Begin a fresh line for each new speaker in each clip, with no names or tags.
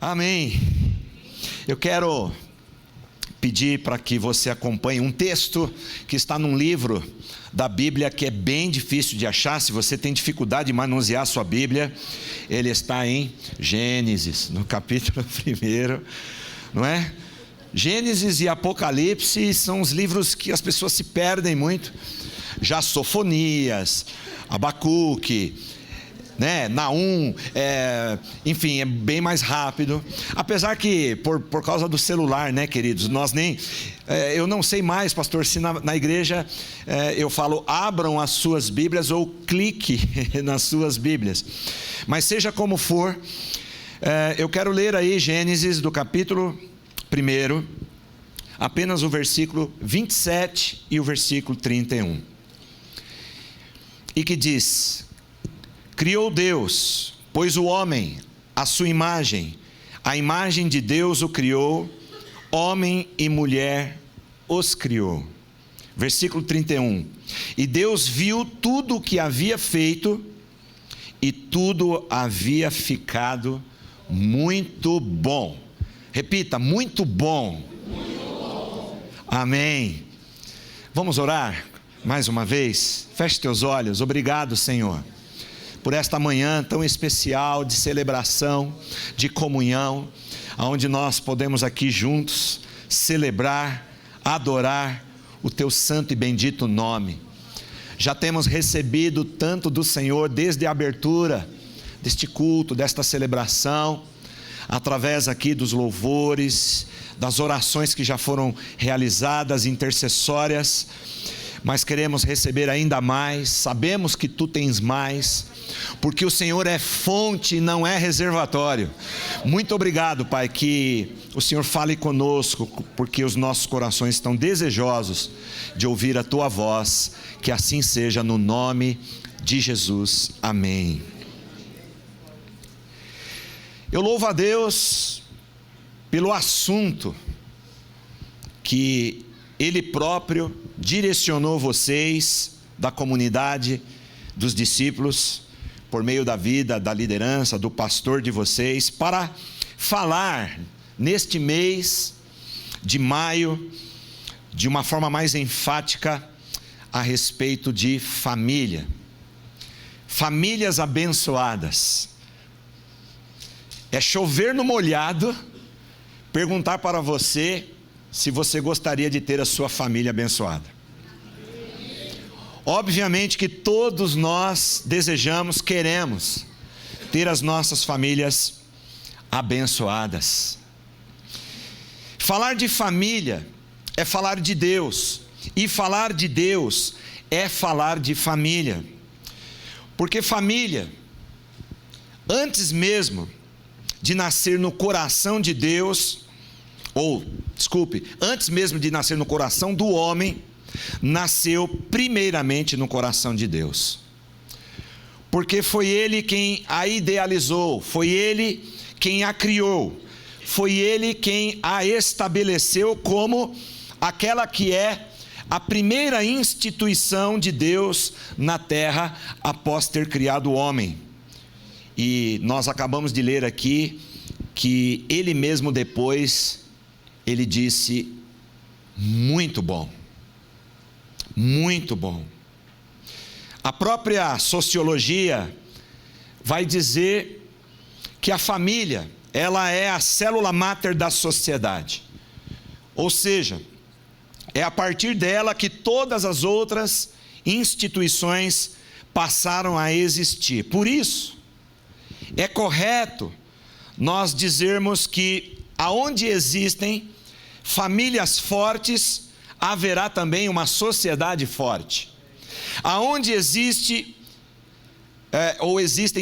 Amém. Eu quero pedir para que você acompanhe um texto que está num livro da Bíblia que é bem difícil de achar. Se você tem dificuldade de manusear a sua Bíblia, ele está em Gênesis, no capítulo 1, não é? Gênesis e Apocalipse são os livros que as pessoas se perdem muito. Já Sofonias, Abacuque, Naum, enfim, é bem mais rápido. Apesar que por causa do celular, queridos, eu não sei mais, pastor, se na igreja eu falo abram as suas Bíblias ou clique nas suas Bíblias. Mas seja como for, eu quero ler aí Gênesis do capítulo 1, apenas o versículo 27 e o versículo 31. E que diz: criou Deus, pois o homem, a sua imagem, a imagem de Deus o criou, homem e mulher os criou. Versículo 31. E Deus viu tudo o que havia feito, e tudo havia ficado muito bom. Repita, muito bom. Muito bom. Amém. Vamos orar mais uma vez? Feche teus olhos. Obrigado, Senhor, por esta manhã tão especial de celebração, de comunhão, onde nós podemos aqui juntos celebrar, adorar o teu santo e bendito nome. Já temos recebido tanto do Senhor desde a abertura deste culto, desta celebração, através aqui dos louvores, das orações que já foram realizadas, intercessórias, mas queremos receber ainda mais. Sabemos que tu tens mais, porque o Senhor é fonte e não é reservatório. Muito obrigado, Pai, que o Senhor fale conosco, porque os nossos corações estão desejosos de ouvir a tua voz. Que assim seja, no nome de Jesus, amém. Eu louvo a Deus pelo assunto que Ele próprio direcionou vocês da comunidade dos discípulos, por meio da vida, da liderança, do pastor de vocês, para falar neste mês de maio, de uma forma mais enfática, a respeito de família. Famílias abençoadas. É chover no molhado perguntar para você se você gostaria de ter a sua família abençoada. Obviamente que todos nós desejamos, queremos ter as nossas famílias abençoadas. Falar de família é falar de Deus, e falar de Deus é falar de família, porque família, antes mesmo de nascer no coração de Deus, antes mesmo de nascer no coração do homem, nasceu primeiramente no coração de Deus, porque foi Ele quem a idealizou, foi Ele quem a criou, foi Ele quem a estabeleceu como aquela que é a primeira instituição de Deus na terra após ter criado o homem. E nós acabamos de ler aqui que Ele mesmo depois, Ele disse: muito bom. Muito bom. A própria sociologia vai dizer que a família, ela é a célula máter da sociedade. Ou seja, é a partir dela que todas as outras instituições passaram a existir. Por isso, é correto nós dizermos que aonde existem famílias fortes, haverá também uma sociedade forte. Aonde existem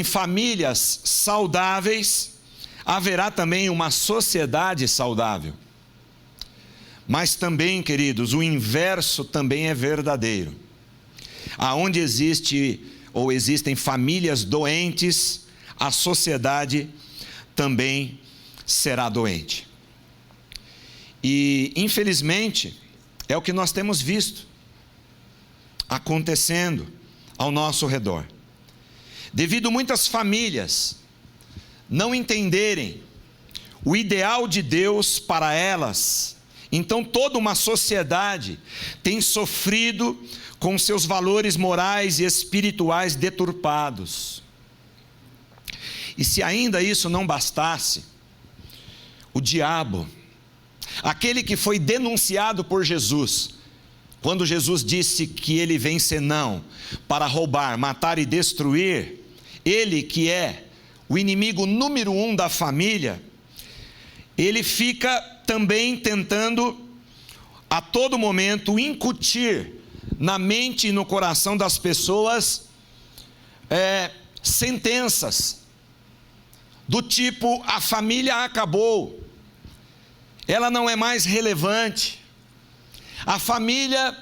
famílias saudáveis, haverá também uma sociedade saudável. Mas também, queridos, o inverso também é verdadeiro. Aonde existem famílias doentes, a sociedade também será doente. E, infelizmente, é o que nós temos visto acontecendo ao nosso redor. Devido muitas famílias não entenderem o ideal de Deus para elas. Então toda uma sociedade tem sofrido com seus valores morais e espirituais deturpados. E se ainda isso não bastasse, o diabo, aquele que foi denunciado por Jesus, quando Jesus disse que ele vem senão para roubar, matar e destruir, ele que é o inimigo número 1 da família, ele fica também tentando a todo momento incutir na mente e no coração das pessoas sentenças do tipo: a família acabou, ela não é mais relevante, a família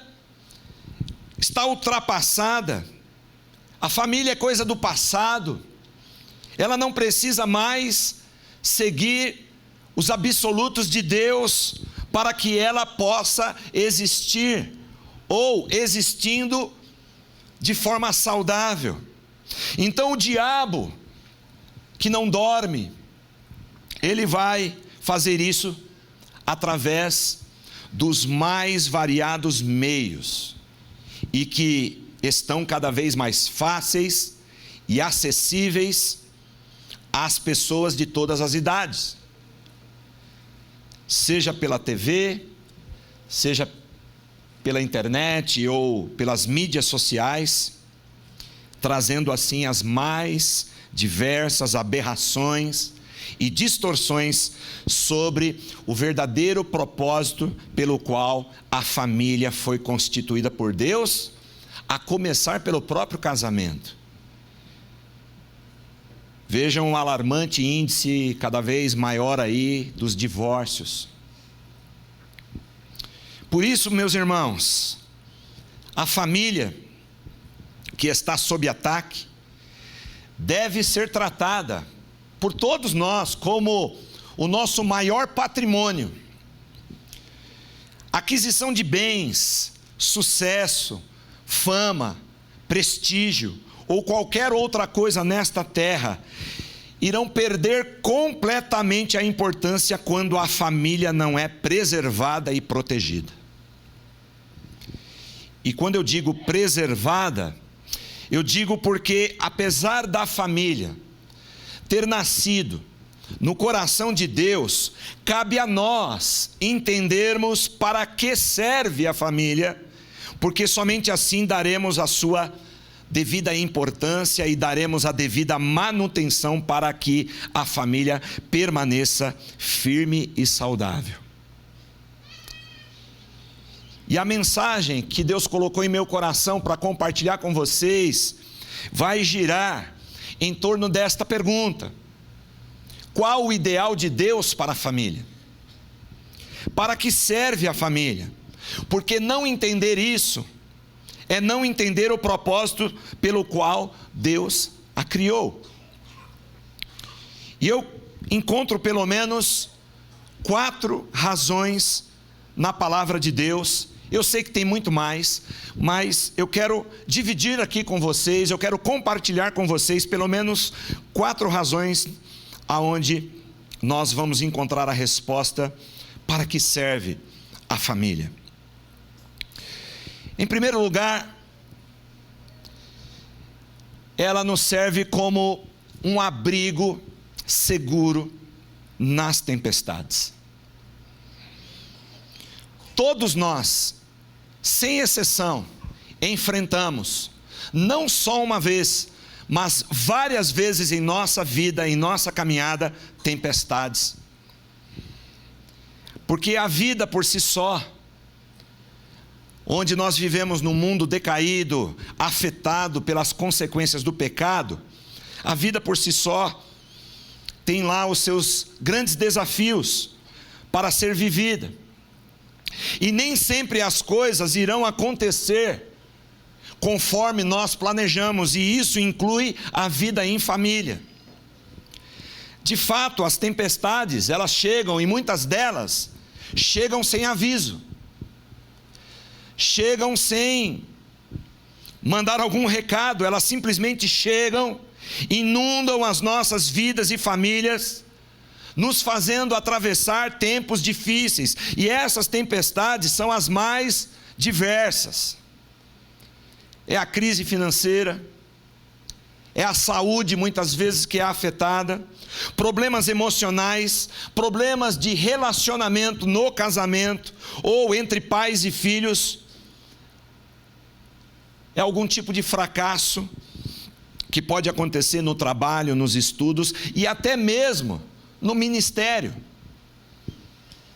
está ultrapassada, a família é coisa do passado, ela não precisa mais seguir os absolutos de Deus para que ela possa existir, ou existindo de forma saudável. Então o diabo, que não dorme, ele vai fazer isso através dos mais variados meios, e que estão cada vez mais fáceis e acessíveis às pessoas de todas as idades, seja pela TV, seja pela internet ou pelas mídias sociais, trazendo assim as mais diversas aberrações e distorções sobre o verdadeiro propósito pelo qual a família foi constituída por Deus, a começar pelo próprio casamento. Vejam o alarmante índice cada vez maior aí dos divórcios. Por isso, meus irmãos, a família que está sob ataque deve ser tratada por todos nós como o nosso maior patrimônio. Aquisição de bens, sucesso, fama, prestígio ou qualquer outra coisa nesta terra irão perder completamente a importância quando a família não é preservada e protegida. E quando eu digo preservada, eu digo porque, apesar da família ter nascido no coração de Deus, cabe a nós entendermos para que serve a família, porque somente assim daremos a sua devida importância e daremos a devida manutenção para que a família permaneça firme e saudável. E a mensagem que Deus colocou em meu coração para compartilhar com vocês vai girar em torno desta pergunta: qual o ideal de Deus para a família? Para que serve a família? Porque não entender isso é não entender o propósito pelo qual Deus a criou. E eu encontro pelo menos 4 razões na palavra de Deus. Eu sei que tem muito mais, mas eu quero dividir aqui com vocês, eu quero compartilhar com vocês pelo menos 4 razões aonde nós vamos encontrar a resposta para que serve a família. Em primeiro lugar, ela nos serve como um abrigo seguro nas tempestades. Todos nós, sem exceção, enfrentamos, não só uma vez, mas várias vezes em nossa vida, em nossa caminhada, tempestades. Porque a vida por si só, onde nós vivemos num mundo decaído, afetado pelas consequências do pecado, a vida por si só tem lá os seus grandes desafios para ser vivida. E nem sempre as coisas irão acontecer conforme nós planejamos, e isso inclui a vida em família. De fato, as tempestades, elas chegam, e muitas delas chegam sem aviso, chegam sem mandar algum recado, elas simplesmente chegam, inundam as nossas vidas e famílias, nos fazendo atravessar tempos difíceis, e essas tempestades são as mais diversas. É a crise financeira, é a saúde muitas vezes que é afetada, problemas emocionais, problemas de relacionamento no casamento, ou entre pais e filhos, é algum tipo de fracasso que pode acontecer no trabalho, nos estudos e até mesmo no ministério.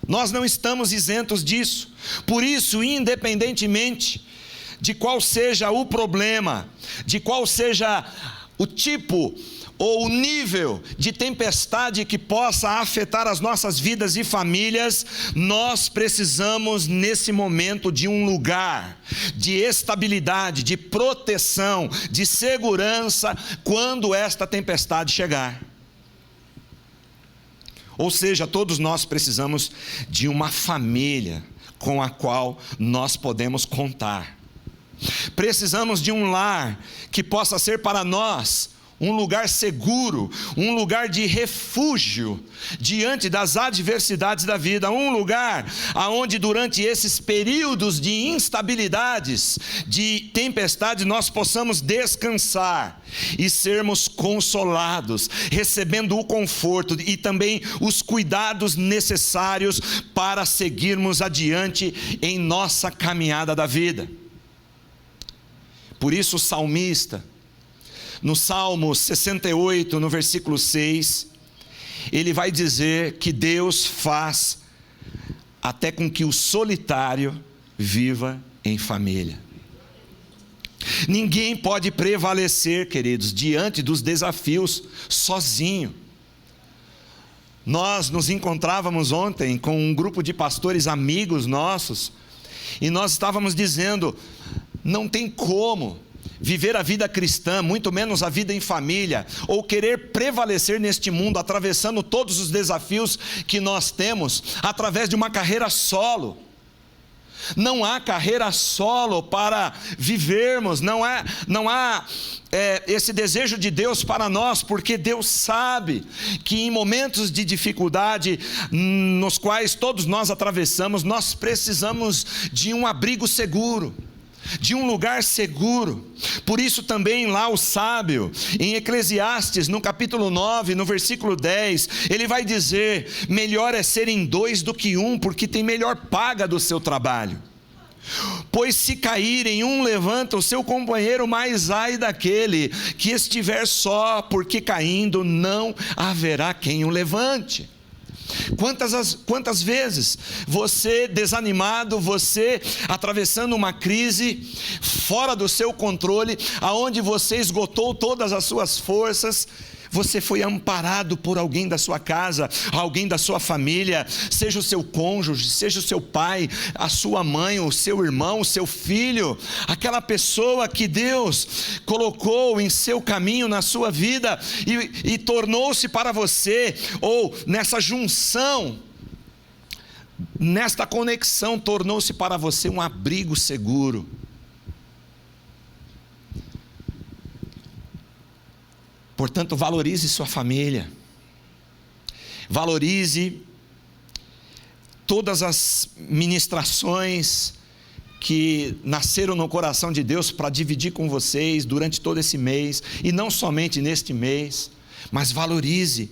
Nós não estamos isentos disso. Por isso, independentemente de qual seja o problema, de qual seja o tipo ou o nível de tempestade que possa afetar as nossas vidas e famílias, nós precisamos nesse momento de um lugar de estabilidade, de proteção, de segurança quando esta tempestade chegar. Ou seja, todos nós precisamos de uma família com a qual nós podemos contar. Precisamos de um lar que possa ser para nós um lugar seguro, um lugar de refúgio diante das adversidades da vida, um lugar aonde durante esses períodos de instabilidades, de tempestade, nós possamos descansar e sermos consolados, recebendo o conforto e também os cuidados necessários para seguirmos adiante em nossa caminhada da vida. Por isso o salmista, no Salmo 68, no versículo 6, ele vai dizer que Deus faz até com que o solitário viva em família. Ninguém pode prevalecer, queridos, diante dos desafios sozinho. Nós nos encontrávamos ontem com um grupo de pastores amigos nossos, e nós estávamos dizendo, não tem como viver a vida cristã, muito menos a vida em família, ou querer prevalecer neste mundo, atravessando todos os desafios que nós temos, através de uma carreira solo. Não há carreira solo para vivermos, não há esse desejo de Deus para nós, porque Deus sabe que em momentos de dificuldade, nos quais todos nós atravessamos, nós precisamos de um abrigo seguro, de um lugar seguro. Por isso também lá o sábio, em Eclesiastes, no capítulo 9, no versículo 10, ele vai dizer, melhor é serem dois do que um, porque tem melhor paga do seu trabalho. Pois se caírem, um levanta o seu companheiro, mas ai daquele que estiver só, porque caindo não haverá quem o levante. Quantas vezes você desanimado, você atravessando uma crise fora do seu controle, aonde você esgotou todas as suas forças, você foi amparado por alguém da sua casa, alguém da sua família, seja o seu cônjuge, seja o seu pai, a sua mãe, o seu irmão, o seu filho, aquela pessoa que Deus colocou em seu caminho, na sua vida, e tornou-se para você, ou nessa junção, nesta conexão, tornou-se para você um abrigo seguro. Portanto, valorize sua família, valorize todas as ministrações que nasceram no coração de Deus para dividir com vocês durante todo esse mês, e não somente neste mês, mas valorize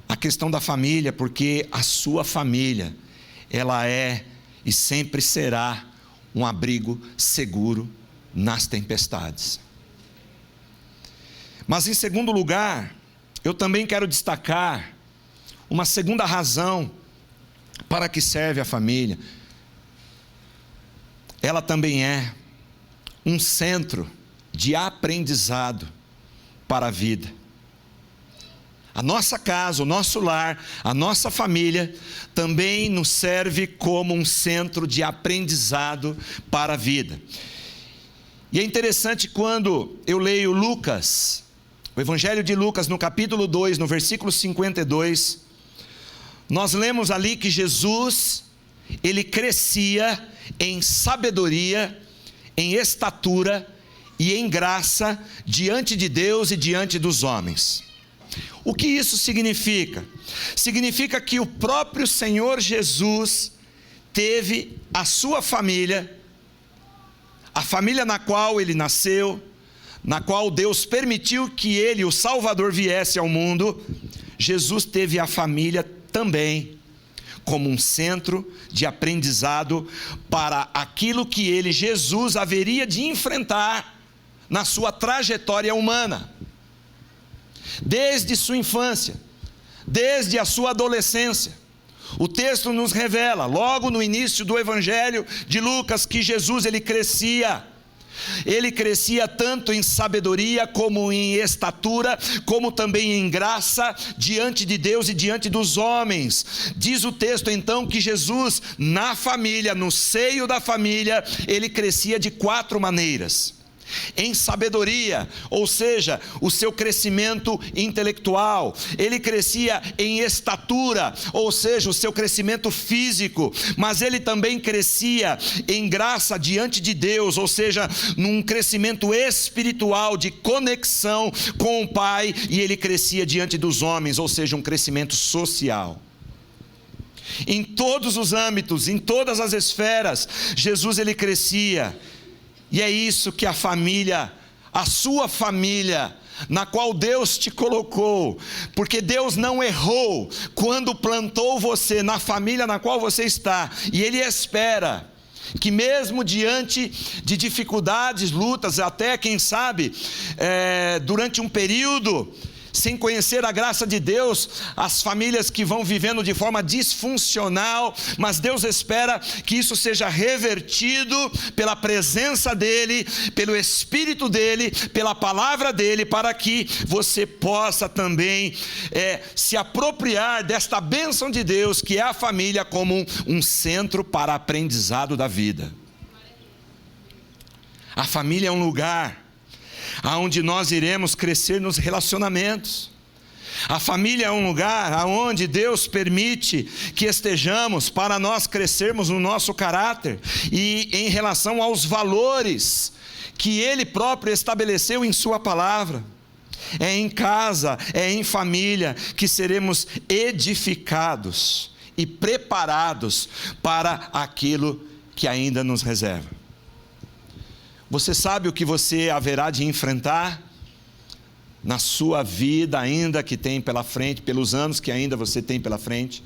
a questão da família, porque a sua família, ela é e sempre será um abrigo seguro nas tempestades. Mas em segundo lugar, eu também quero destacar uma segunda razão para que serve a família. Ela também é um centro de aprendizado para a vida. A nossa casa, o nosso lar, a nossa família também nos serve como um centro de aprendizado para a vida. E é interessante quando eu leio Lucas, o Evangelho de Lucas, no capítulo 2, no versículo 52, nós lemos ali que Jesus, ele crescia em sabedoria, em estatura e em graça diante de Deus e diante dos homens. O que isso significa? Significa que o próprio Senhor Jesus teve a sua família, a família na qual ele nasceu, na qual Deus permitiu que ele, o Salvador, viesse ao mundo. Jesus teve a família também como um centro de aprendizado para aquilo que ele, Jesus, haveria de enfrentar na sua trajetória humana. Desde sua infância, desde a sua adolescência. O texto nos revela, logo no início do Evangelho de Lucas, que Jesus ele crescia tanto em sabedoria, como em estatura, como também em graça, diante de Deus e diante dos homens. Diz o texto então que Jesus, na família, no seio da família, ele crescia de 4 maneiras. Em sabedoria, ou seja, o seu crescimento intelectual. Ele crescia em estatura, ou seja, o seu crescimento físico. Mas ele também crescia em graça diante de Deus, ou seja, num crescimento espiritual de conexão com o Pai. E ele crescia diante dos homens, ou seja, um crescimento social. Em todos os âmbitos, em todas as esferas, Jesus ele crescia. E é isso que a família, a sua família, na qual Deus te colocou, porque Deus não errou quando plantou você na família na qual você está, e Ele espera que mesmo diante de dificuldades, lutas, até quem sabe, durante um período, sem conhecer a graça de Deus, as famílias que vão vivendo de forma disfuncional, mas Deus espera que isso seja revertido pela presença dEle, pelo Espírito dEle, pela palavra dEle, para que você possa também se apropriar desta bênção de Deus, que é a família, como um centro para aprendizado da vida. A família é um lugar aonde nós iremos crescer nos relacionamentos. A família é um lugar aonde Deus permite que estejamos para nós crescermos no nosso caráter e em relação aos valores que Ele próprio estabeleceu em sua palavra. É em casa, é em família que seremos edificados e preparados para aquilo que ainda nos reserva. Você sabe o que você haverá de enfrentar na sua vida ainda que tem pela frente, pelos anos que ainda você tem pela frente?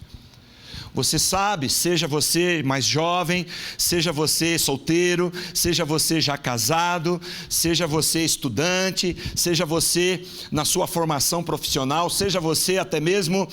Você sabe, seja você mais jovem, seja você solteiro, seja você já casado, seja você estudante, seja você na sua formação profissional, seja você até mesmo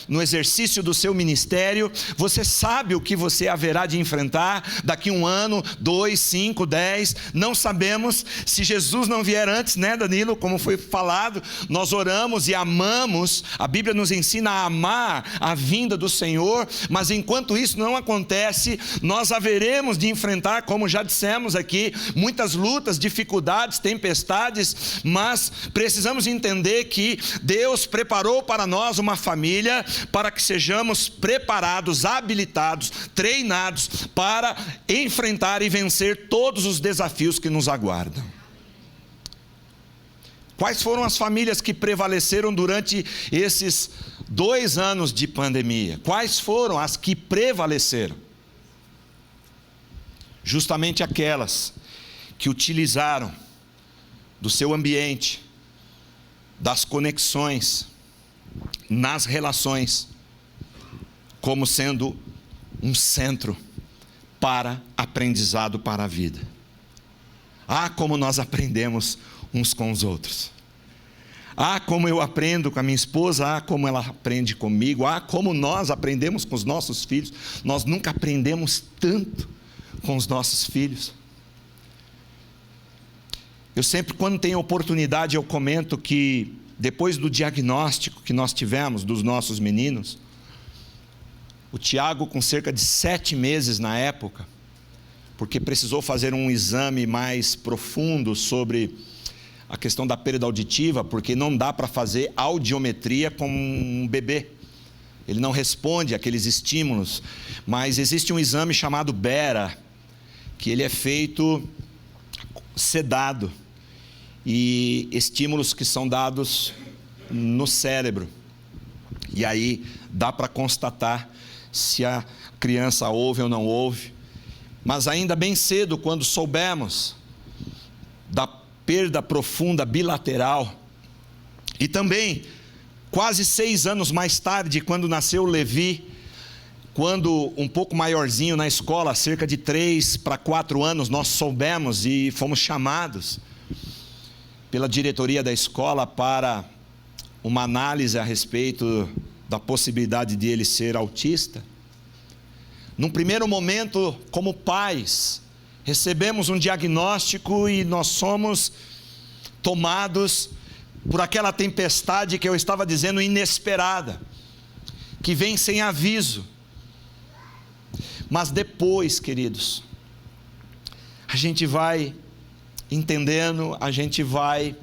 no exercício do seu ministério, você sabe o que você haverá de enfrentar daqui 1 ano, 2, 5, 10, não sabemos. Se Jesus não vier antes, né, Danilo, como foi falado, nós oramos e amamos, a Bíblia nos ensina a amar a vinda do Senhor. Mas enquanto isso não acontece, nós haveremos de enfrentar, como já dissemos aqui, muitas lutas, dificuldades, tempestades, mas precisamos entender que Deus preparou para nós uma família, para que sejamos preparados, habilitados, treinados para enfrentar e vencer todos os desafios que nos aguardam. Quais foram as famílias que prevaleceram durante esses 2 anos de pandemia? Quais foram as que prevaleceram? Justamente aquelas que utilizaram do seu ambiente, das conexões, nas relações, como sendo um centro para aprendizado para a vida. Ah, como nós aprendemos uns com os outros. Ah, como eu aprendo com a minha esposa, ah, como ela aprende comigo, ah, como nós aprendemos com os nossos filhos. Nós nunca aprendemos tanto com os nossos filhos. Eu sempre, quando tenho oportunidade, eu comento que depois do diagnóstico que nós tivemos dos nossos meninos, o Tiago com cerca de 7 meses na época, porque precisou fazer um exame mais profundo sobre a questão da perda auditiva, porque não dá para fazer audiometria com um bebê. Ele não responde àqueles estímulos, mas existe um exame chamado Bera, que ele é feito sedado, e estímulos que são dados no cérebro. E aí dá para constatar se a criança ouve ou não ouve. Mas ainda bem cedo, quando soubemos da perda profunda bilateral, e também quase 6 anos mais tarde, quando nasceu o Levi, quando um pouco maiorzinho na escola, cerca de 3 para 4 anos, nós soubemos e fomos chamados pela diretoria da escola para uma análise a respeito da possibilidade de ele ser autista. Num primeiro momento, como pais, recebemos um diagnóstico e nós somos tomados por aquela tempestade que eu estava dizendo, inesperada, que vem sem aviso. Mas depois, queridos, a gente vai entendendo, a gente vai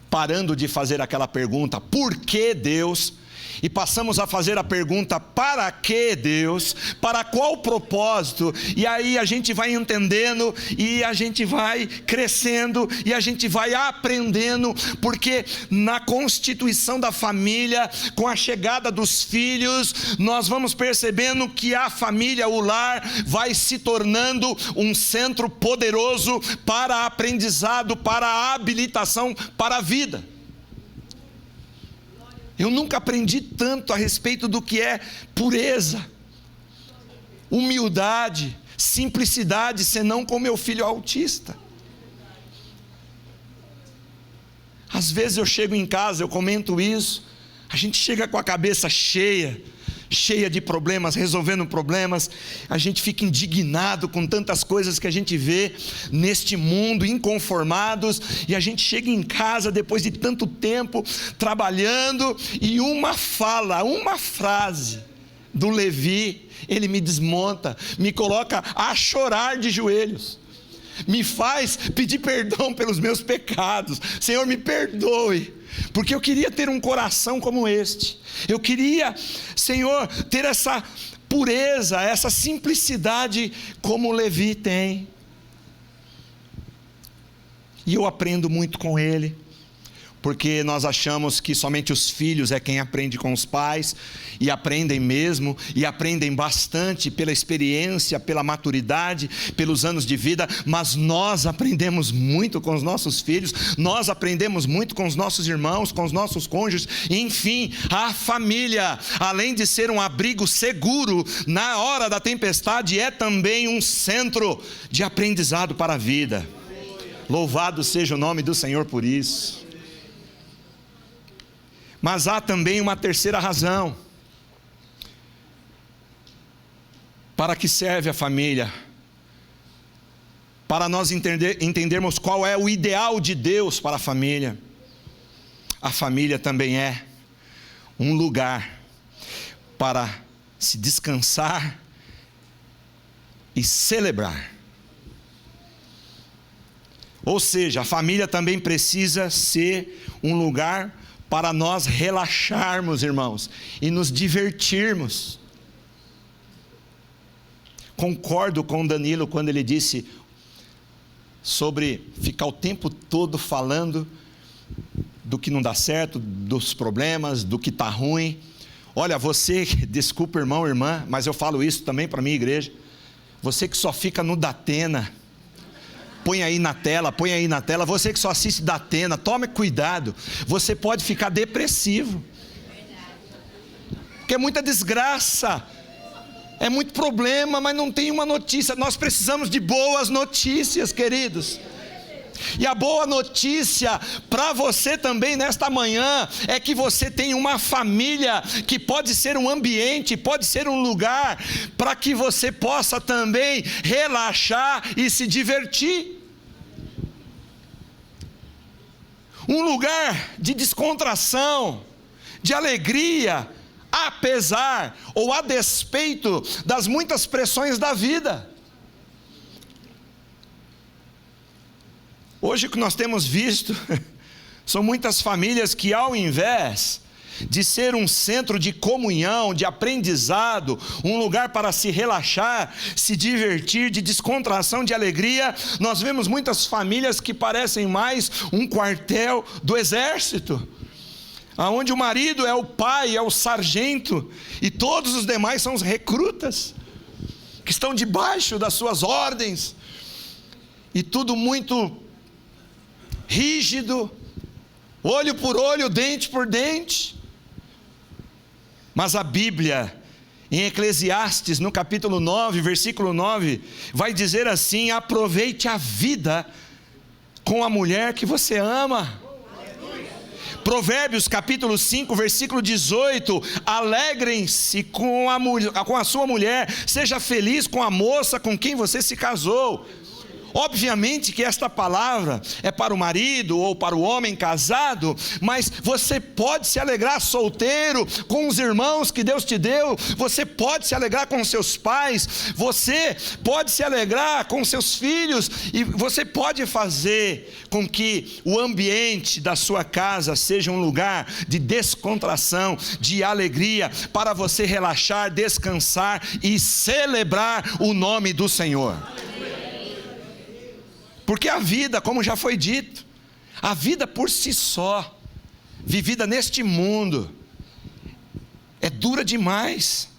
parando de fazer aquela pergunta, por que Deus? E passamos a fazer a pergunta, para que Deus? Para qual propósito? E aí a gente vai entendendo, e a gente vai crescendo, e a gente vai aprendendo, porque na constituição da família, com a chegada dos filhos, nós vamos percebendo que a família, o lar, vai se tornando um centro poderoso para aprendizado, para habilitação, para a vida. Eu nunca aprendi tanto a respeito do que é pureza, humildade, simplicidade, senão com meu filho autista. Às vezes eu chego em casa, eu comento isso, a gente chega com a cabeça cheia de problemas, resolvendo problemas, a gente fica indignado com tantas coisas que a gente vê neste mundo, inconformados, e a gente chega em casa depois de tanto tempo trabalhando, e uma frase do Levi, ele me desmonta, me coloca a chorar de joelhos, me faz pedir perdão pelos meus pecados. Senhor, me perdoe, porque eu queria ter um coração como este, eu queria, Senhor, ter essa pureza, essa simplicidade como Levi tem. E eu aprendo muito com ele, porque nós achamos que somente os filhos é quem aprende com os pais, e aprendem mesmo, e aprendem bastante pela experiência, pela maturidade, pelos anos de vida, mas nós aprendemos muito com os nossos filhos, nós aprendemos muito com os nossos irmãos, com os nossos cônjuges, enfim, a família, além de ser um abrigo seguro na hora da tempestade, é também um centro de aprendizado para a vida. Louvado seja o nome do Senhor por isso. Mas há também uma terceira razão para que serve a família, para nós entendermos qual é o ideal de Deus para a família. A família também é um lugar para se descansar e celebrar. Ou seja, a família também precisa ser um lugar para nós relaxarmos, irmãos, e nos divertirmos. Concordo com Danilo quando ele disse sobre ficar o tempo todo falando do que não dá certo, dos problemas, do que está ruim. Olha, você, desculpa irmão, irmã, mas eu falo isso também para a minha igreja, você que só fica no Datena, põe aí na tela, você que só assiste Datena, tome cuidado, você pode ficar depressivo, porque é muita desgraça, é muito problema, mas não tem uma notícia. Nós precisamos de boas notícias, queridos. E a boa notícia para você também nesta manhã é que você tem uma família que pode ser um ambiente, pode ser um lugar para que você possa também relaxar e se divertir. Um lugar de descontração, de alegria, apesar ou a despeito das muitas pressões da vida. Hoje o que nós temos visto são muitas famílias que, ao invés de ser um centro de comunhão, de aprendizado, um lugar para se relaxar, se divertir, de descontração, de alegria, nós vemos muitas famílias que parecem mais um quartel do exército, aonde o marido é o pai, é o sargento, e todos os demais são os recrutas, que estão debaixo das suas ordens, e tudo muito rígido, olho por olho, dente por dente. Mas a Bíblia, em Eclesiastes, no capítulo 9, versículo 9, vai dizer assim: aproveite a vida com a mulher que você ama. Provérbios capítulo 5, versículo 18, alegrem-se com a sua mulher, seja feliz com a moça com quem você se casou. Obviamente que esta palavra é para o marido ou para o homem casado, mas você pode se alegrar solteiro com os irmãos que Deus te deu, você pode se alegrar com seus pais, você pode se alegrar com seus filhos, e você pode fazer com que o ambiente da sua casa seja um lugar de descontração, de alegria, para você relaxar, descansar e celebrar o nome do Senhor. Porque a vida, como já foi dito, a vida por si só, vivida neste mundo, é dura demais,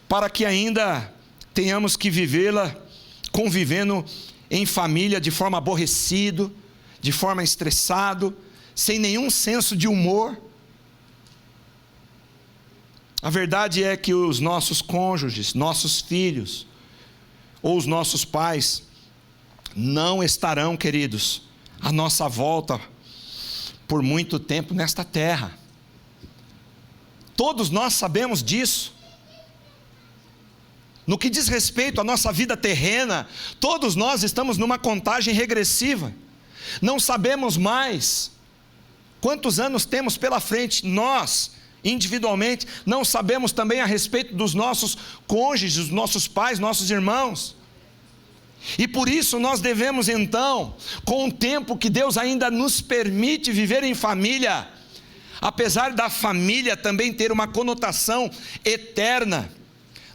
para que ainda tenhamos que vivê-la convivendo em família de forma aborrecida, de forma estressado, sem nenhum senso de humor. A verdade é que os nossos cônjuges, nossos filhos, ou os nossos pais, não estarão, queridos, à nossa volta por muito tempo nesta terra. Todos nós sabemos disso. No que diz respeito à nossa vida terrena, todos nós estamos numa contagem regressiva. Não sabemos mais quantos anos temos pela frente. Nós, individualmente, não sabemos também a respeito dos nossos cônjuges, dos nossos pais, nossos irmãos. E por isso nós devemos então, com o tempo que Deus ainda nos permite viver em família, apesar da família também ter uma conotação eterna,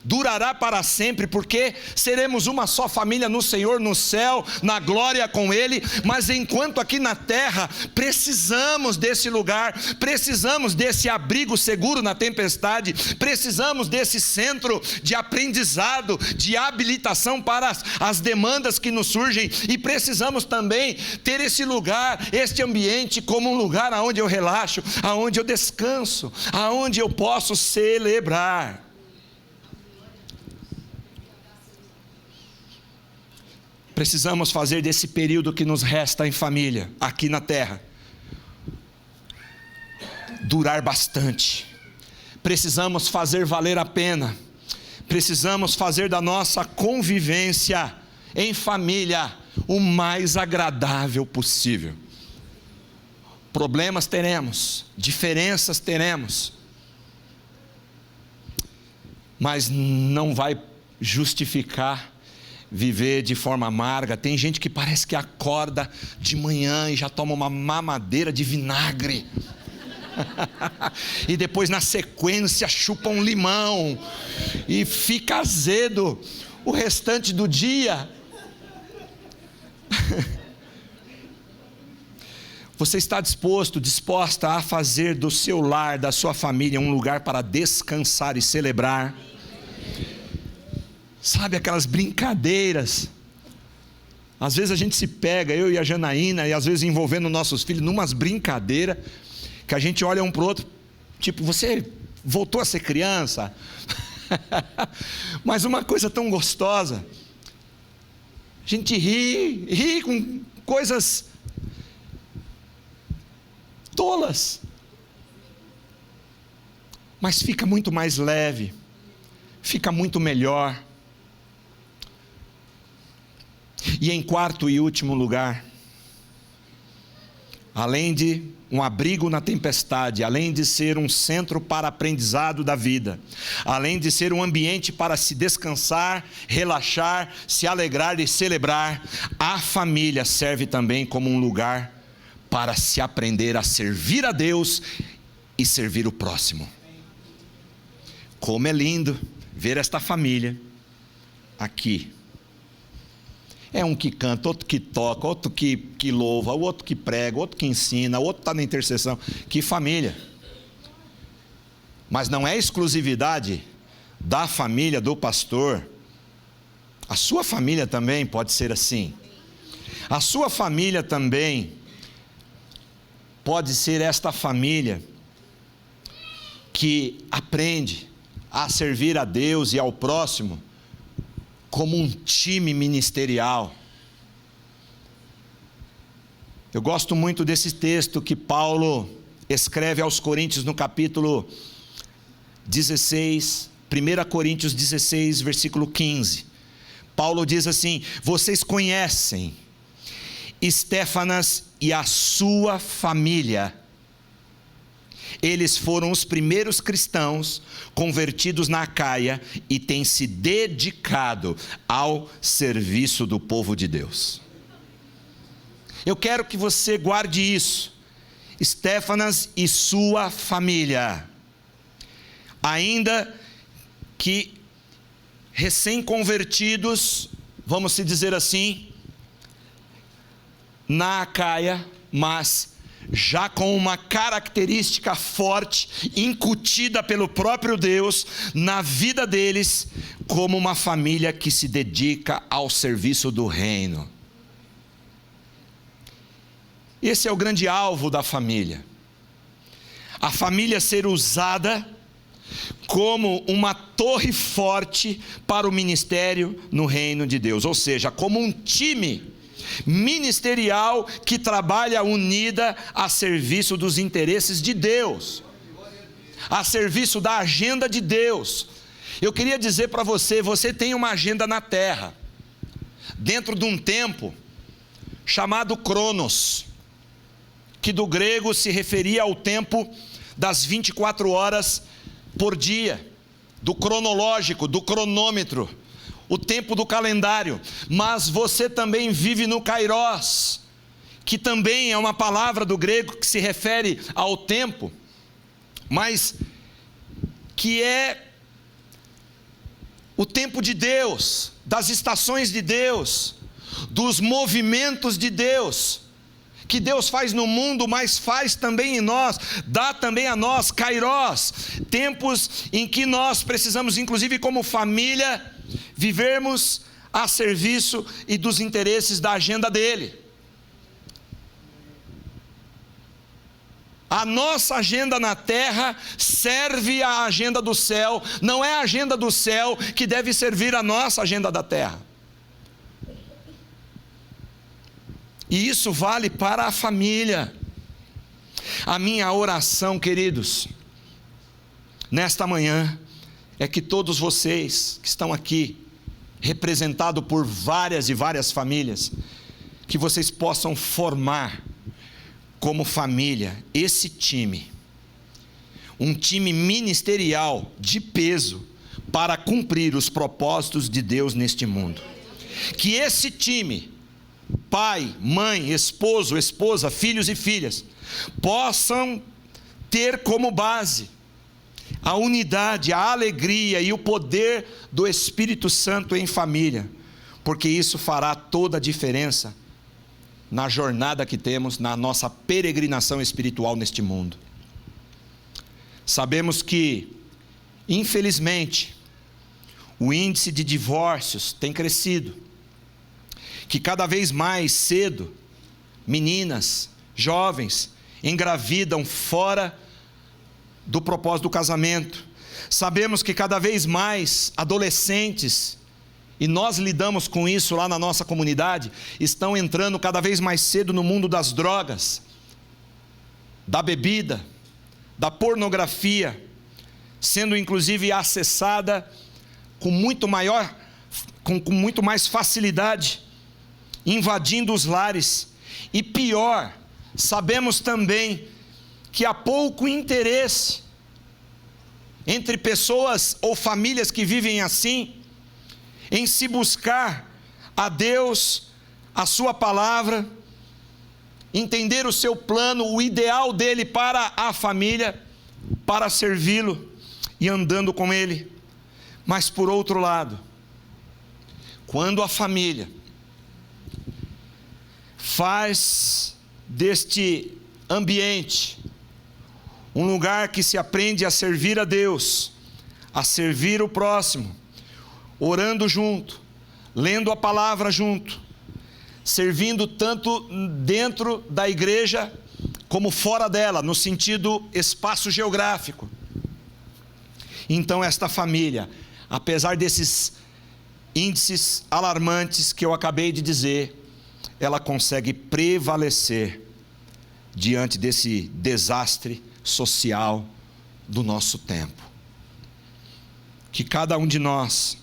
durará para sempre, porque seremos uma só família no Senhor, no céu, na glória com Ele. Mas enquanto aqui na terra, precisamos desse lugar, precisamos desse abrigo seguro na tempestade, precisamos desse centro de aprendizado, de habilitação para as demandas que nos surgem, e precisamos também ter esse lugar, este ambiente como um lugar onde eu relaxo, aonde eu descanso, aonde eu posso celebrar. Precisamos fazer desse período que nos resta em família, aqui na terra, durar bastante. Precisamos fazer valer a pena. Precisamos fazer da nossa convivência em família o mais agradável possível. Problemas teremos, diferenças teremos, mas não vai justificar viver de forma amarga. Tem gente que parece que acorda de manhã e já toma uma mamadeira de vinagre e depois na sequência chupa um limão e fica azedo o restante do dia. Você está disposta a fazer do seu lar, da sua família, um lugar para descansar e celebrar? Sabe aquelas brincadeiras? Às vezes a gente se pega, eu e a Janaína, e às vezes envolvendo nossos filhos, numas brincadeiras, que a gente olha um para o outro, tipo, você voltou a ser criança? Mas uma coisa tão gostosa. A gente ri com coisas tolas, mas fica muito mais leve, fica muito melhor. E em quarto e último lugar, além de um abrigo na tempestade, além de ser um centro para aprendizado da vida, além de ser um ambiente para se descansar, relaxar, se alegrar e celebrar, a família serve também como um lugar para se aprender a servir a Deus e servir o próximo. Como é lindo ver esta família aqui. É um que canta, outro que toca, outro que louva, outro que prega, outro que ensina, outro está na intercessão. Que família! Mas não é exclusividade da família do pastor. A sua família também pode ser assim. A sua família também pode ser esta família que aprende a servir a Deus e ao próximo como um time ministerial. Eu gosto muito desse texto que Paulo escreve aos Coríntios no capítulo 16, 1 Coríntios 16, versículo 15. Paulo diz assim: vocês conhecem Estéfanas e a sua família. Eles foram os primeiros cristãos convertidos na Acaia e têm se dedicado ao serviço do povo de Deus. Eu quero que você guarde isso. Estéfanas e sua família. Ainda que recém-convertidos, vamos se dizer assim, na Acaia, mas já com uma característica forte, incutida pelo próprio Deus, na vida deles, como uma família que se dedica ao serviço do reino. Esse é o grande alvo da família. A família ser usada como uma torre forte para o ministério no reino de Deus, ou seja, como um time ministerial que trabalha unida a serviço dos interesses de Deus, a serviço da agenda de Deus. Eu queria dizer para você, você tem uma agenda na terra, dentro de um tempo chamado Cronos, que do grego se referia ao tempo das 24 horas por dia, do cronológico, do cronômetro, o tempo do calendário. Mas você também vive no Kairos, que também é uma palavra do grego que se refere ao tempo, mas que é o tempo de Deus, das estações de Deus, dos movimentos de Deus, que Deus faz no mundo, mas faz também em nós, dá também a nós, Kairos, tempos em que nós precisamos, inclusive como família, vivermos a serviço e dos interesses da agenda dele. A nossa agenda na terra serve à agenda do céu, não é a agenda do céu que deve servir a nossa agenda da terra. E isso vale para a família. A minha oração, queridos, nesta manhã, é que todos vocês que estão aqui, representados por várias e várias famílias, que vocês possam formar como família esse time, um time ministerial de peso para cumprir os propósitos de Deus neste mundo. Que esse time, pai, mãe, esposo, esposa, filhos e filhas, possam ter como base a unidade, a alegria e o poder do Espírito Santo em família, porque isso fará toda a diferença na jornada que temos, na nossa peregrinação espiritual neste mundo. Sabemos que, infelizmente, o índice de divórcios tem crescido, que cada vez mais cedo, meninas, jovens, engravidam fora do propósito do casamento. Sabemos que cada vez mais adolescentes, e nós lidamos com isso lá na nossa comunidade, estão entrando cada vez mais cedo no mundo das drogas, da bebida, da pornografia, sendo inclusive acessada com muito mais facilidade, invadindo os lares. E pior, sabemos também que há pouco interesse entre pessoas ou famílias que vivem assim, em se buscar a Deus, a sua palavra, entender o seu plano, o ideal dele para a família, para servi-lo e andando com ele. Mas por outro lado, quando a família faz deste ambiente Um lugar que se aprende a servir a Deus, a servir o próximo, orando junto, lendo a palavra junto, servindo tanto dentro da igreja como fora dela, no sentido espaço geográfico. Então esta família, apesar desses índices alarmantes que eu acabei de dizer, ela consegue prevalecer diante desse desastre social do nosso tempo. Que cada um de nós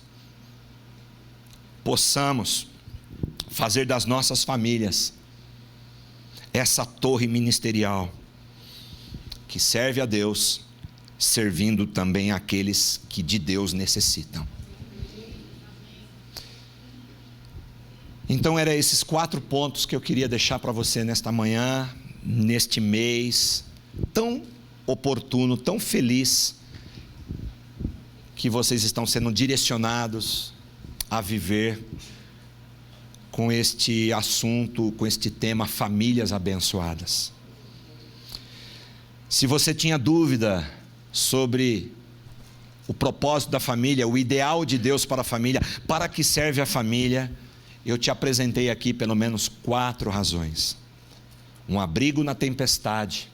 possamos fazer das nossas famílias essa torre ministerial que serve a Deus, servindo também aqueles que de Deus necessitam. Então eram esses 4 pontos que eu queria deixar para você nesta manhã, neste mês tão oportuno, tão feliz, que vocês estão sendo direcionados a viver com este assunto, com este tema, famílias abençoadas. Se você tinha dúvida sobre o propósito da família, o ideal de Deus para a família, para que serve a família, eu te apresentei aqui pelo menos 4 razões. Um abrigo na tempestade,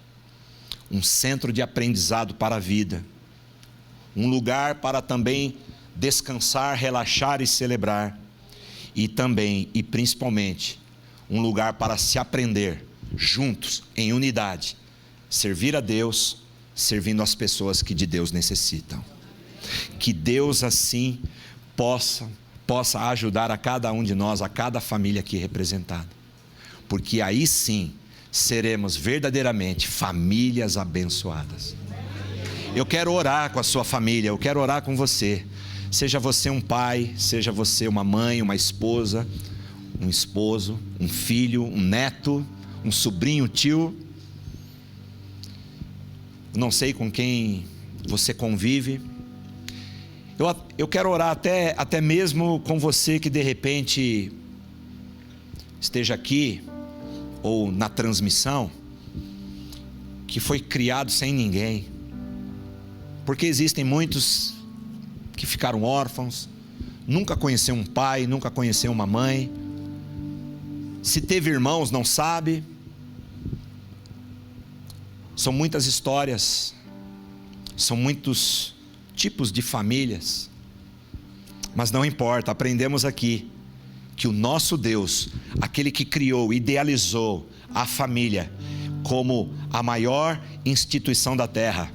um centro de aprendizado para a vida, um lugar para também descansar, relaxar e celebrar, e também, e principalmente, um lugar para se aprender juntos, em unidade, servir a Deus, servindo as pessoas que de Deus necessitam. Que Deus assim possa ajudar a cada um de nós, a cada família aqui representada, porque aí sim seremos verdadeiramente famílias abençoadas. Eu quero orar com a sua família, eu quero orar com você. Seja você um pai, seja você uma mãe, uma esposa, um esposo, um filho, um neto, um sobrinho, um tio. Não sei com quem você convive. Eu quero orar até mesmo com você que de repente esteja aqui ou na transmissão, que foi criado sem ninguém, porque existem muitos que ficaram órfãos, nunca conheceu um pai, nunca conheceu uma mãe, se teve irmãos não sabe. São muitas histórias, são muitos tipos de famílias, mas não importa, aprendemos aqui que o nosso Deus, aquele que criou, idealizou a família como a maior instituição da terra,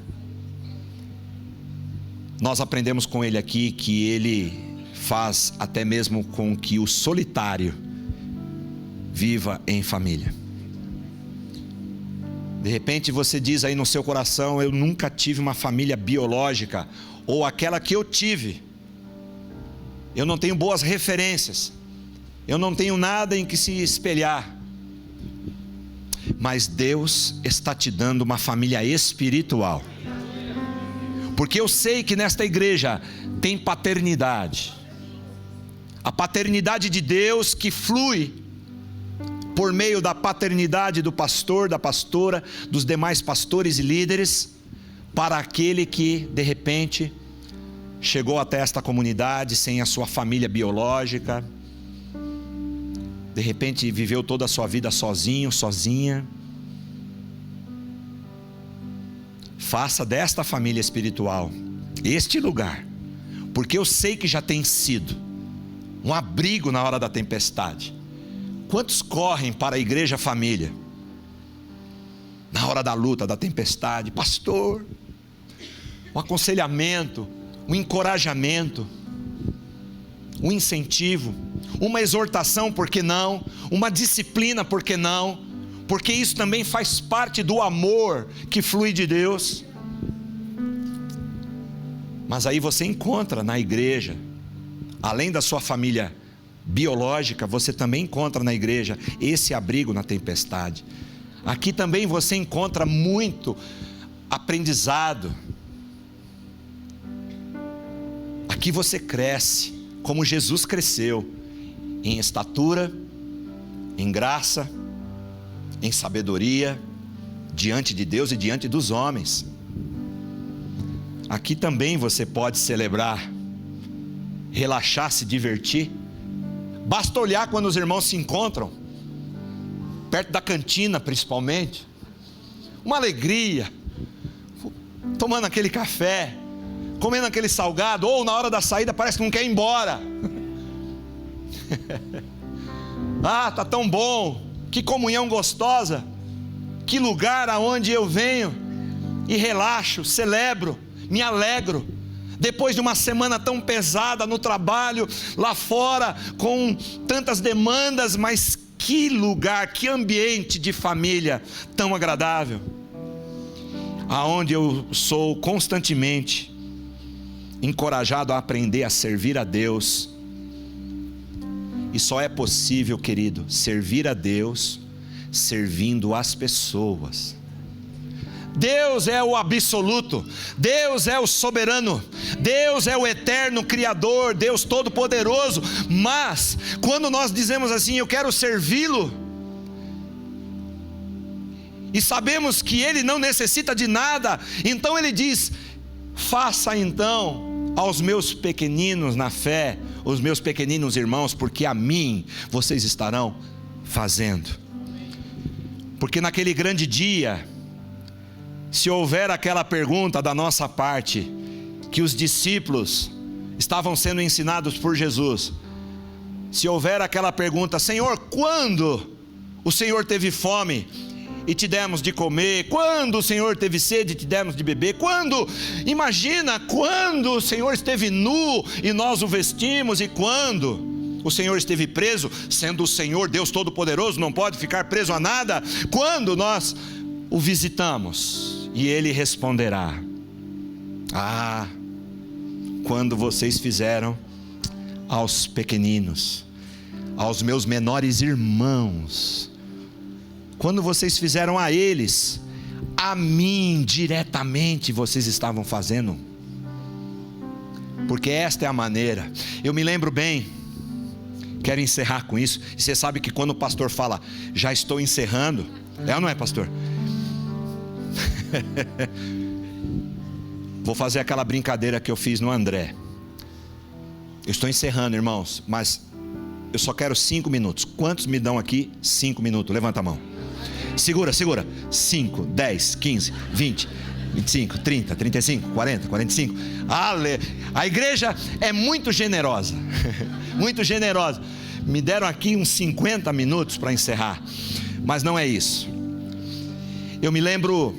nós aprendemos com ele aqui que ele faz até mesmo com que o solitário viva em família. De repente você diz aí no seu coração: eu nunca tive uma família biológica, ou aquela que eu tive, eu não tenho boas referências, eu não tenho nada em que se espelhar. Mas Deus está te dando uma família espiritual, porque eu sei que nesta igreja tem paternidade, a paternidade de Deus que flui por meio da paternidade do pastor, da pastora, dos demais pastores e líderes, para aquele que de repente chegou até esta comunidade sem a sua família biológica, de repente viveu toda a sua vida sozinho, sozinha. Faça desta família espiritual este lugar, porque eu sei que já tem sido um abrigo na hora da tempestade. Quantos correm para a igreja família na hora da luta, da tempestade? Pastor, um aconselhamento, um encorajamento, um incentivo, uma exortação, por que não? Uma disciplina, por que não? Porque isso também faz parte do amor que flui de Deus. Mas aí você encontra na igreja, além da sua família biológica, você também encontra na igreja esse abrigo na tempestade. Aqui também você encontra muito aprendizado. Aqui você cresce como Jesus cresceu, em estatura, em graça, em sabedoria, diante de Deus e diante dos homens. aqui também você pode celebrar, relaxar, se divertir. Basta olhar quando os irmãos se encontram, perto da cantina principalmente, uma alegria, tomando aquele café, comendo aquele salgado, ou na hora da saída parece que não quer ir embora. Ah, tá tão bom, que comunhão gostosa, que lugar aonde eu venho e relaxo, celebro, me alegro, depois de uma semana tão pesada no trabalho, lá fora, com tantas demandas, mas que lugar, que ambiente de família tão agradável, aonde eu sou constantemente encorajado a aprender a servir a Deus. E só é possível, querido, servir a Deus servindo as pessoas. Deus é o absoluto, Deus é o soberano, Deus é o eterno Criador, Deus todo-poderoso. Mas quando nós dizemos assim, eu quero servi-lo, e sabemos que Ele não necessita de nada, então Ele diz: faça então aos meus pequeninos na fé, os meus pequeninos irmãos, porque a mim vocês estarão fazendo. Porque naquele grande dia, se houver aquela pergunta da nossa parte, que os discípulos estavam sendo ensinados por Jesus, se houver aquela pergunta: Senhor, quando o Senhor teve fome e te demos de comer? Quando o Senhor teve sede e te demos de beber? Quando, imagina, quando o Senhor esteve nu e nós o vestimos? E quando o Senhor esteve preso, sendo o Senhor Deus Todo-Poderoso, não pode ficar preso a nada? Quando nós o visitamos? E Ele responderá: ah, quando vocês fizeram aos pequeninos, aos meus menores irmãos, quando vocês fizeram a eles, a mim diretamente vocês estavam fazendo. Porque esta é a maneira. Eu me lembro bem, quero encerrar com isso, e você sabe que quando o pastor fala, já estou encerrando, é ou não é, pastor? Vou fazer aquela brincadeira que eu fiz no André. Eu estou encerrando, irmãos, mas eu só quero 5 minutos. Quantos me dão aqui 5 minutos? Levanta a mão. Segura. 5, 10, 15, 20, 25, 30, 35, 40, 45. A igreja é muito generosa. Muito generosa. Me deram aqui uns 50 minutos para encerrar, mas não é isso. Eu me lembro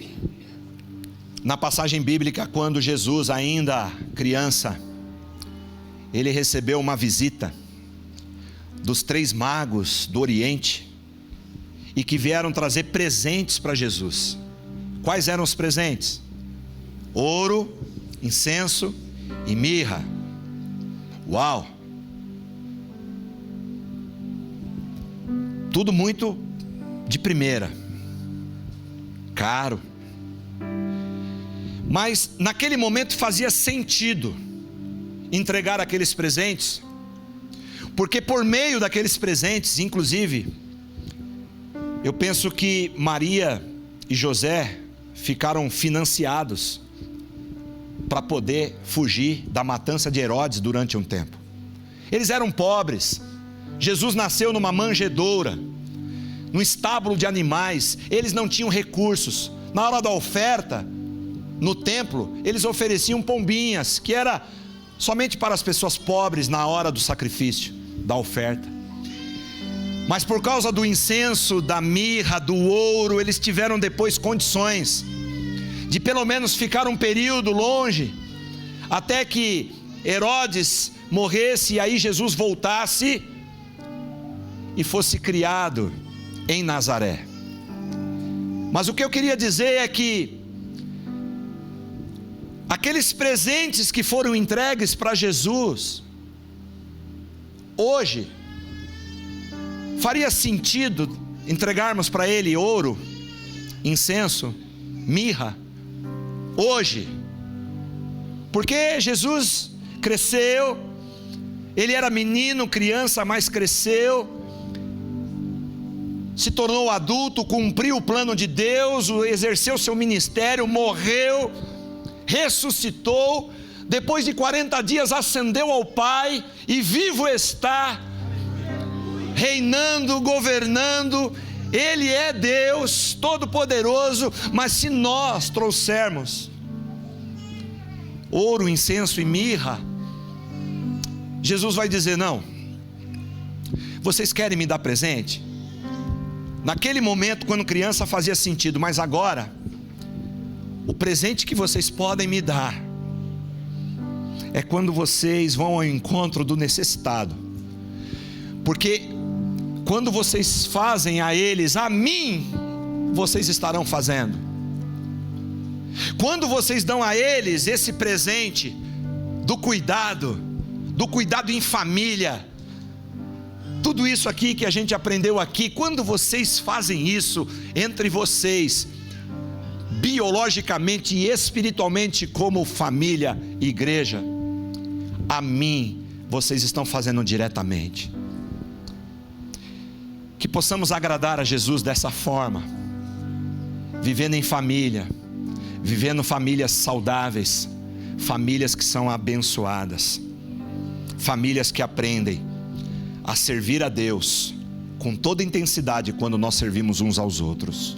na passagem bíblica, quando Jesus, ainda criança, ele recebeu uma visita dos 3 magos do Oriente, e que vieram trazer presentes para Jesus. Quais eram os presentes? Ouro, incenso e mirra. Uau! Tudo muito de primeira, caro. Mas naquele momento fazia sentido entregar aqueles presentes, porque por meio daqueles presentes, inclusive, eu penso que Maria e José ficaram financiados para poder fugir da matança de Herodes durante um tempo. Eles eram pobres. Jesus nasceu numa manjedoura, num estábulo de animais. Eles não tinham recursos. Na hora da oferta, no templo, eles ofereciam pombinhas, que era somente para as pessoas pobres na hora do sacrifício, da oferta. Mas por causa do incenso, da mirra, do ouro, eles tiveram depois condições de pelo menos ficar um período longe, até que Herodes morresse e aí Jesus voltasse e fosse criado em Nazaré. Mas o que eu queria dizer é que aqueles presentes que foram entregues para Jesus, hoje, faria sentido entregarmos para Ele ouro, incenso, mirra, hoje? Porque Jesus cresceu, Ele era menino, criança, mas cresceu, se tornou adulto, cumpriu o plano de Deus, exerceu seu ministério, morreu, ressuscitou, depois de 40 dias ascendeu ao Pai e vivo está, reinando, governando. Ele é Deus Todo-Poderoso. Mas se nós trouxermos ouro, incenso e mirra, Jesus vai dizer: não, vocês querem me dar presente? Naquele momento, quando criança, fazia sentido, mas agora, o presente que vocês podem me dar é quando vocês vão ao encontro do necessitado. Porque quando vocês fazem a eles, a mim vocês estarão fazendo. Quando vocês dão a eles esse presente do cuidado em família, tudo isso aqui que a gente aprendeu aqui, quando vocês fazem isso entre vocês, biologicamente e espiritualmente, como família e igreja, a mim vocês estão fazendo diretamente. Que possamos agradar a Jesus dessa forma, vivendo em família, vivendo famílias saudáveis, famílias que são abençoadas, famílias que aprendem a servir a Deus com toda intensidade quando nós servimos uns aos outros.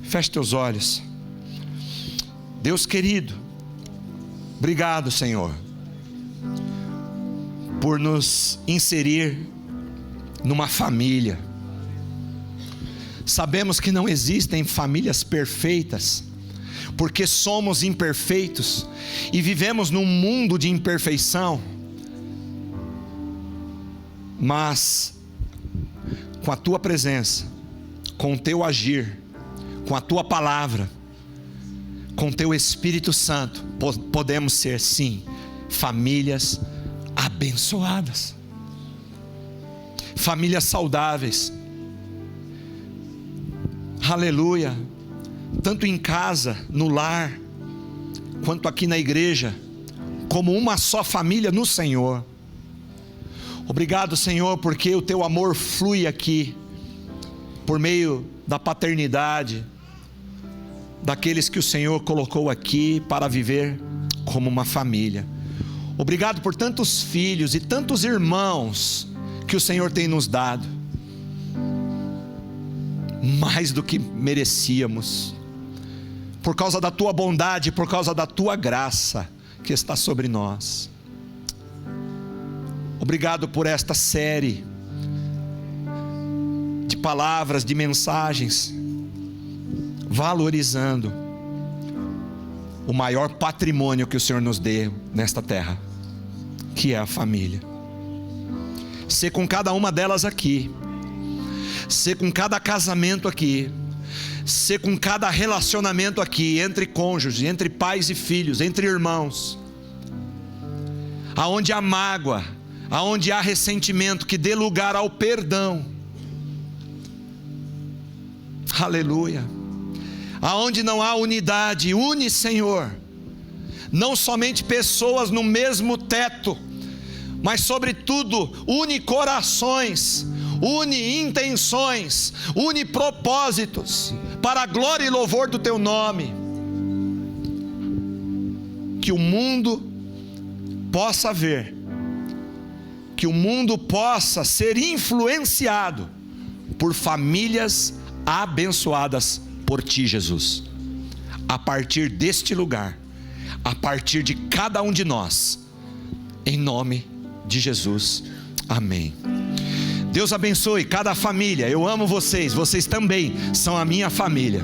Feche teus olhos. Deus querido, obrigado, Senhor, por nos inserir numa família. Sabemos que não existem famílias perfeitas, porque somos imperfeitos e vivemos num mundo de imperfeição. Mas com a tua presença, com o teu agir, com a tua palavra, com o teu Espírito Santo, podemos ser, sim, famílias abençoadas, famílias saudáveis. Aleluia. Tanto em casa, no lar, quanto aqui na igreja, como uma só família no Senhor. Obrigado, Senhor, porque o teu amor flui aqui, por meio da paternidade, daqueles que o Senhor colocou aqui para viver como uma família. Obrigado por tantos filhos e tantos irmãos que o Senhor tem nos dado, mais do que merecíamos, por causa da tua bondade, por causa da tua graça que está sobre nós. Obrigado por esta série de palavras, de mensagens, valorizando o maior patrimônio que o Senhor nos deu nesta terra, que é a família. Ser com cada uma delas aqui, ser com cada casamento aqui, ser com cada relacionamento aqui, entre cônjuges, entre pais e filhos, entre irmãos, aonde há mágoa, aonde há ressentimento, que dê lugar ao perdão. Aleluia. Aonde não há unidade, une, Senhor, não somente pessoas no mesmo teto, mas sobretudo une corações, une intenções, une propósitos, para a glória e louvor do teu nome. Que o mundo possa ver, que o mundo possa ser influenciado por famílias abençoadas por ti, Jesus. A partir deste lugar, a partir de cada um de nós, em nome de Jesus, amém. Deus abençoe cada família. Eu amo vocês, vocês também são a minha família.